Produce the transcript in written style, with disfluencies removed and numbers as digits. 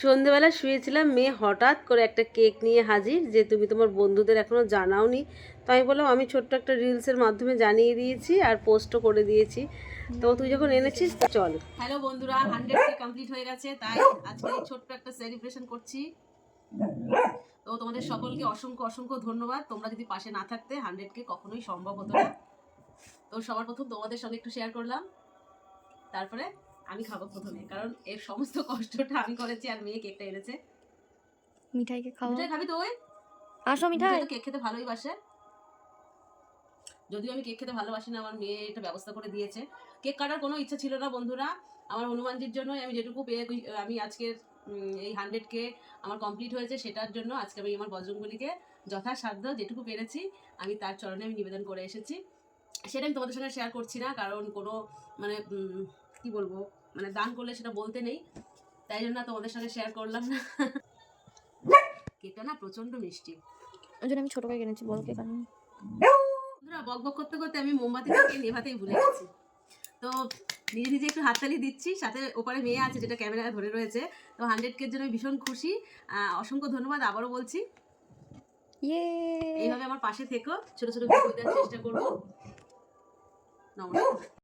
সন্ধেবেলা শুয়েছিলাম, মেয়ে হঠাৎ করে একটা কেক নিয়ে হাজির যে তুমি তোমার বন্ধুদের এখনও জানাওনি। তো আমি বললাম আমি ছোট্ট একটা রিলসের মাধ্যমে জানিয়ে দিয়েছি আর পোস্টও করে দিয়েছি। তো তুই যখন এনেছিস চল। হ্যালো বন্ধুরা, 100 কমপ্লিট হয়ে গেছে, তাই আজকে এই ছোট্ট একটা সেলিব্রেশন করছি। তো তোমাদের সকলকে অসংখ্য অসংখ্য ধন্যবাদ। তোমরা যদি পাশে না থাকতে 100 কখনোই সম্ভব হতো না। তো সবার প্রথম তোমাদের সঙ্গে একটু শেয়ার করলাম, তারপরে আমি খাবো প্রথমে, কারণ এর সমস্ত কষ্টটা আমি করেছি আর মেয়ে কেকটা এনেছে। মিঠাইকে খাওয়া। মিঠাই খাবি তো? ওই আসো মিঠাই। তো কেক খেতে ভালোই বাসে, যদিও আমি কেক খেতে ভালোবাসি না, আমার মেয়ে এটা ব্যবস্থা করে দিয়েছে। কেক কাটার কোনো ইচ্ছা ছিল না বন্ধুরা, আমার হনুমানজির জন্য আমি যেটুকু পেয়ে আমি আজকের এই 100 আমার কমপ্লিট হয়েছে, সেটার জন্য আজকে আমি আমার বজরঙ্গলিকে যথাসাধ্য যেটুকু পেরেছি আমি তার চরণে আমি নিবেদন করে এসেছি। সেটা আমি তোমাদের সঙ্গে শেয়ার করছি না, কারণ কোনো মানে কি বলবো, মানে দান করলে সেটা বলতে নেই, তাই জন্য তোমাদের সঙ্গে শেয়ার করলাম না। কেকটা না প্রচন্ড মিষ্টি, ওই জন্য আমি ছোট করে কিনেছি, বড় কেক আনিনি। বন্ধুরা বক বক করতে করতে আমি মোমবাতিটাকে নেভাতেই ভুলে গেছি। তো নিজে নিজে একটু হাততালি দিচ্ছি, সাথে ওপারে মেয়ে আছে যেটা ক্যামেরা ধরে রয়েছে। তো 100 জন্য আমি ভীষণ খুশি, অসংখ্য ধন্যবাদ আবারও বলছি। ইয়ে, এইভাবে আমার পাশে থেকো, ছোট ছোট ভিডিও দেওয়ার চেষ্টা করবো। নমস্কার।